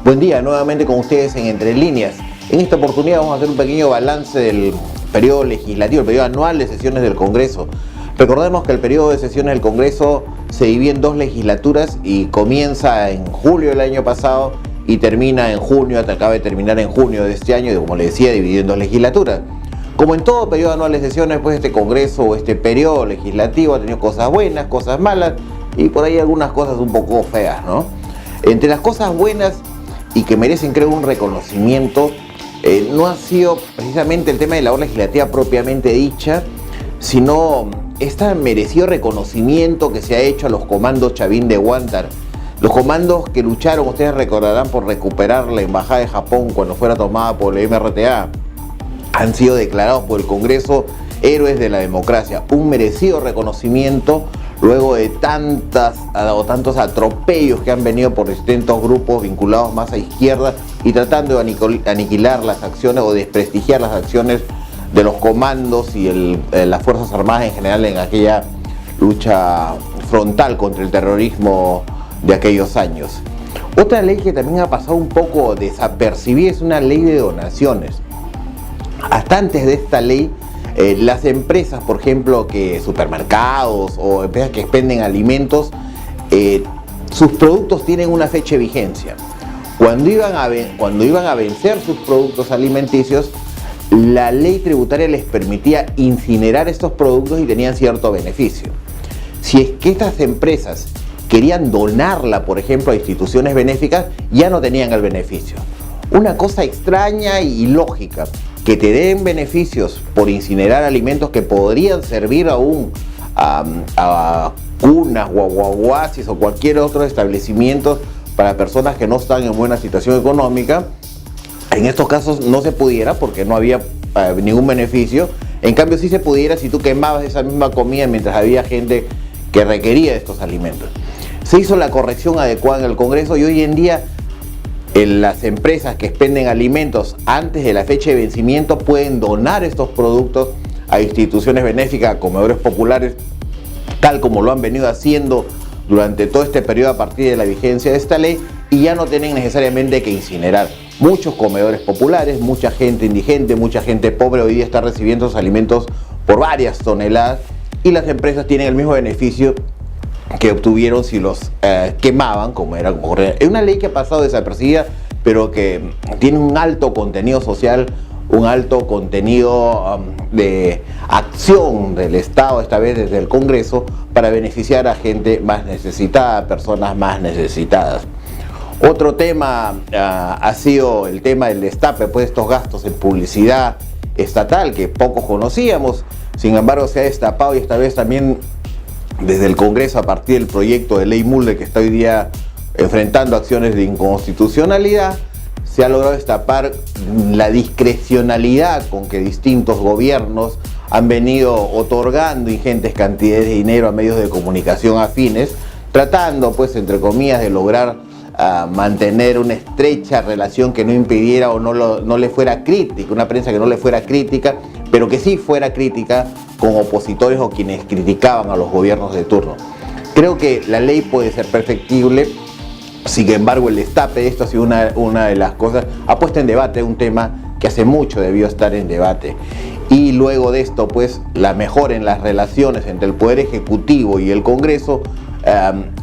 Buen día, nuevamente con ustedes en Entre Líneas. En esta oportunidad vamos a hacer un pequeño balance del periodo legislativo, el periodo anual de sesiones del Congreso. Recordemos que el periodo de sesiones del Congreso se divide en dos legislaturas y comienza en julio del año pasado y termina en junio, acaba de terminar en junio de este año, y como les decía, dividido en dos legislaturas. Como en todo periodo anual de sesiones, pues este Congreso o este periodo legislativo ha tenido cosas buenas, cosas malas y por ahí algunas cosas un poco feas, ¿no? Entre las cosas buenas y que merecen, creo, un reconocimiento, no ha sido precisamente el tema de la labor legislativa propiamente dicha, sino este merecido reconocimiento que se ha hecho a los comandos Chavín de Huántar. Los comandos que lucharon, ustedes recordarán, por recuperar la embajada de Japón cuando fuera tomada por el MRTA, han sido declarados por el Congreso héroes de la democracia. Un merecido reconocimiento luego de tantos atropellos que han venido por distintos grupos vinculados más a izquierda y tratando de aniquilar las acciones o desprestigiar las acciones de los comandos y las Fuerzas Armadas en general en aquella lucha frontal contra el terrorismo de aquellos años. Otra ley que también ha pasado un poco desapercibida es una ley de donaciones. Hasta antes de esta ley, las empresas, por ejemplo, supermercados o empresas que expenden alimentos, sus productos tienen una fecha de vigencia. Cuando iban a vencer sus productos alimenticios, la ley tributaria les permitía incinerar estos productos y tenían cierto beneficio. Si es que estas empresas querían donarla, por ejemplo, a instituciones benéficas, ya no tenían el beneficio. Una cosa extraña y lógica, que te den beneficios por incinerar alimentos que podrían servir aún a cunas, guaguaguasis o cualquier otro establecimiento para personas que no están en buena situación económica. En estos casos no se pudiera porque no había ningún beneficio. En cambio sí se pudiera si tú quemabas esa misma comida mientras había gente que requería de estos alimentos. Se hizo la corrección adecuada en el Congreso y hoy en día las empresas que expenden alimentos antes de la fecha de vencimiento pueden donar estos productos a instituciones benéficas, a comedores populares, tal como lo han venido haciendo durante todo este periodo a partir de la vigencia de esta ley, y ya no tienen necesariamente que incinerar. Muchos comedores populares, mucha gente indigente, mucha gente pobre hoy día está recibiendo esos alimentos por varias toneladas y las empresas tienen el mismo beneficio que obtuvieron si los quemaban, como era como correcto. Es una ley que ha pasado desapercibida, pero que tiene un alto contenido social, un alto contenido de acción del Estado, esta vez desde el Congreso, para beneficiar a gente más necesitada, personas más necesitadas. Otro tema ha sido el tema del destape, pues estos gastos en publicidad estatal que pocos conocíamos, sin embargo se ha destapado y esta vez también desde el Congreso, a partir del proyecto de ley Mulder que está hoy día enfrentando acciones de inconstitucionalidad, se ha logrado destapar la discrecionalidad con que distintos gobiernos han venido otorgando ingentes cantidades de dinero a medios de comunicación afines, tratando, pues, entre comillas, de lograr mantener una estrecha relación que no impidiera o no le fuera crítica, una prensa que no le fuera crítica, pero que sí fuera crítica con opositores o quienes criticaban a los gobiernos de turno. Creo que la ley puede ser perfectible, sin embargo el destape de esto ha sido una de las cosas, ha puesto en debate un tema que hace mucho debió estar en debate. Y luego de esto, pues, la mejora en las relaciones entre el Poder Ejecutivo y el Congreso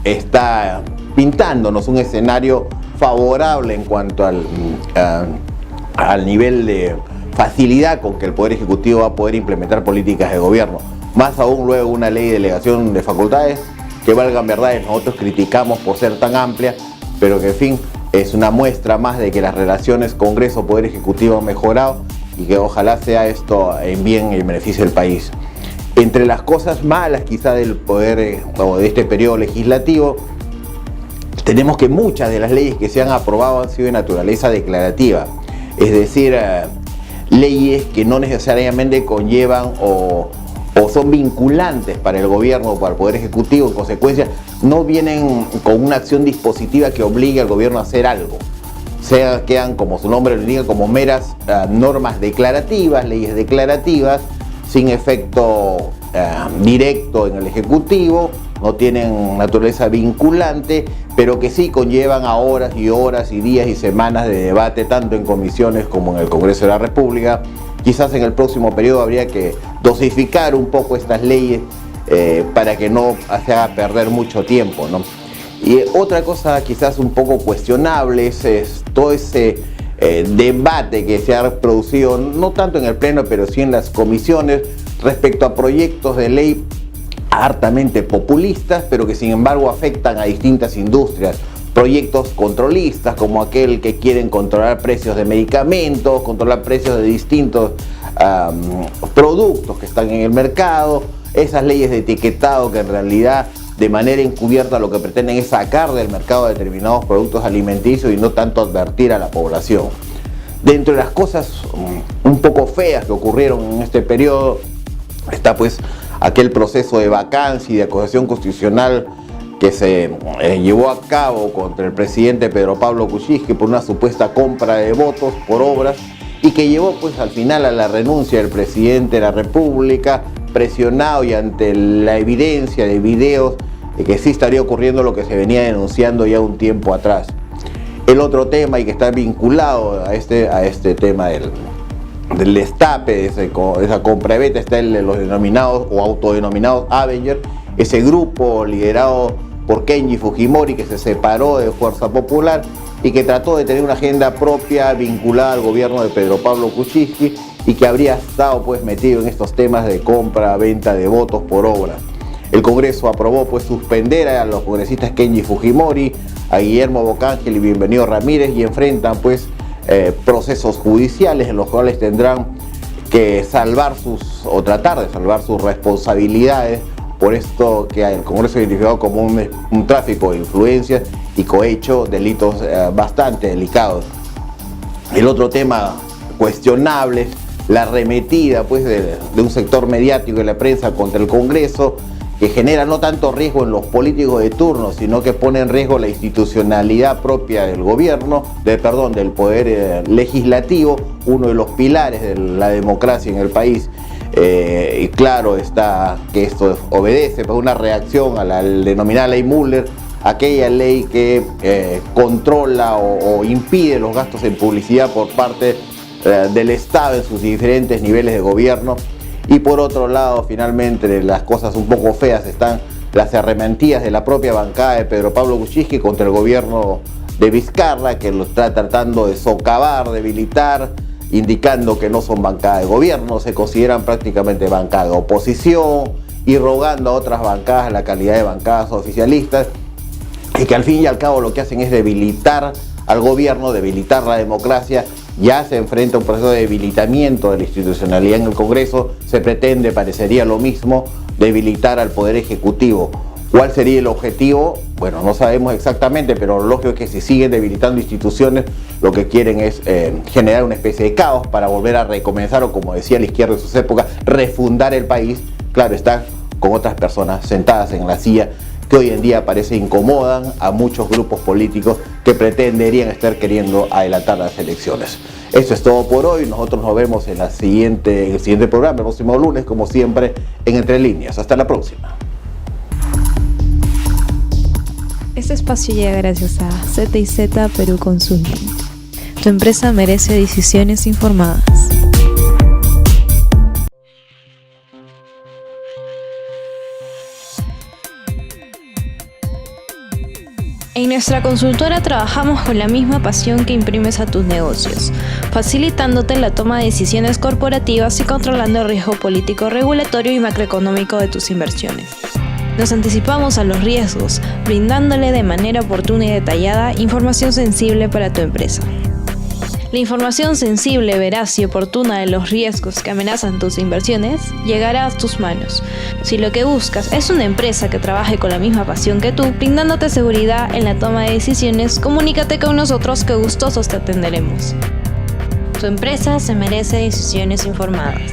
está pintándonos un escenario favorable en cuanto al nivel de facilidad con que el Poder Ejecutivo va a poder implementar políticas de gobierno. Más aún luego una ley de delegación de facultades que, valgan verdades, nosotros criticamos por ser tan amplia, pero que, en fin, es una muestra más de que las relaciones Congreso-Poder Ejecutivo han mejorado y que ojalá sea esto en bien y en beneficio del país. Entre las cosas malas quizá del poder o de este periodo legislativo, tenemos que muchas de las leyes que se han aprobado han sido de naturaleza declarativa, es decir, leyes que no necesariamente conllevan o son vinculantes para el gobierno o para el Poder Ejecutivo. En consecuencia, no vienen con una acción dispositiva que obligue al gobierno a hacer algo. Quedan, como su nombre lo indica, como meras normas declarativas, leyes declarativas, sin efecto directo en el Ejecutivo no tienen naturaleza vinculante, pero que sí conllevan a horas y horas y días y semanas de debate, tanto en comisiones como en el Congreso de la República. Quizás en el próximo periodo habría que dosificar un poco estas leyes para que no se haga perder mucho tiempo, ¿no? Y otra cosa quizás un poco cuestionable es todo ese debate que se ha producido, no tanto en el Pleno, pero sí en las comisiones, respecto a proyectos de ley hartamente populistas, pero que sin embargo afectan a distintas industrias. Proyectos controlistas, como aquel que quieren controlar precios de medicamentos, controlar precios de distintos productos que están en el mercado, esas leyes de etiquetado que en realidad de manera encubierta lo que pretenden es sacar del mercado determinados productos alimenticios y no tanto advertir a la población. Dentro de las cosas un poco feas que ocurrieron en este periodo está pues aquel proceso de vacancia y de acusación constitucional que se llevó a cabo contra el presidente Pedro Pablo Kuczynski por una supuesta compra de votos por obras y que llevó pues al final a la renuncia del presidente de la República, presionado y ante la evidencia de videos de que sí estaría ocurriendo lo que se venía denunciando ya un tiempo atrás. El otro tema, y que está vinculado a este tema del destape, de esa compraventa, está el de los denominados o autodenominados Avenger, ese grupo liderado por Kenji Fujimori que se separó de Fuerza Popular y que trató de tener una agenda propia vinculada al gobierno de Pedro Pablo Kuczynski y que habría estado pues metido en estos temas de compra-venta de votos por obra. El Congreso aprobó pues suspender a los congresistas Kenji Fujimori, a Guillermo Bocángel y Bienvenido Ramírez y enfrentan pues procesos judiciales en los cuales tendrán que tratar de salvar sus responsabilidades por esto que el Congreso ha identificado como un tráfico de influencias y cohecho, delitos bastante delicados. El otro tema cuestionable, la arremetida pues de un sector mediático de la prensa contra el Congreso, que genera no tanto riesgo en los políticos de turno, sino que pone en riesgo la institucionalidad propia del gobierno, del poder legislativo, uno de los pilares de la democracia en el país. Y claro está que esto obedece a una reacción a la denominada ley Müller, aquella ley que controla o impide los gastos en publicidad por parte del Estado en sus diferentes niveles de gobierno. Y por otro lado, finalmente, las cosas un poco feas están las arrementías de la propia bancada de Pedro Pablo Kuczynski contra el gobierno de Vizcarra, que lo está tratando de socavar, debilitar, indicando que no son bancada de gobierno, se consideran prácticamente bancada de oposición y rogando a otras bancadas la calidad de bancadas oficialistas y que al fin y al cabo lo que hacen es debilitar al gobierno, debilitar la democracia. Ya se enfrenta a un proceso de debilitamiento de la institucionalidad en el Congreso, se pretende, parecería lo mismo, debilitar al Poder Ejecutivo. ¿Cuál sería el objetivo? Bueno, no sabemos exactamente, pero lo lógico es que si siguen debilitando instituciones, lo que quieren es generar una especie de caos para volver a recomenzar, o como decía la izquierda en sus épocas, refundar el país. Claro, está con otras personas sentadas en la silla que hoy en día parece incomodan a muchos grupos políticos que pretenderían estar queriendo adelantar las elecciones. Eso es todo por hoy. Nosotros nos vemos en el siguiente programa, el próximo lunes, como siempre, en Entre Líneas. Hasta la próxima. Este espacio llega gracias a Z&Z Perú Consulting. Tu empresa merece decisiones informadas. En nuestra consultora trabajamos con la misma pasión que imprimes a tus negocios, facilitándote la toma de decisiones corporativas y controlando el riesgo político, regulatorio y macroeconómico de tus inversiones. Nos anticipamos a los riesgos, brindándole de manera oportuna y detallada información sensible para tu empresa. La información sensible, veraz y oportuna de los riesgos que amenazan tus inversiones llegará a tus manos. Si lo que buscas es una empresa que trabaje con la misma pasión que tú, brindándote seguridad en la toma de decisiones, comunícate con nosotros que gustosos te atenderemos. Tu empresa se merece decisiones informadas.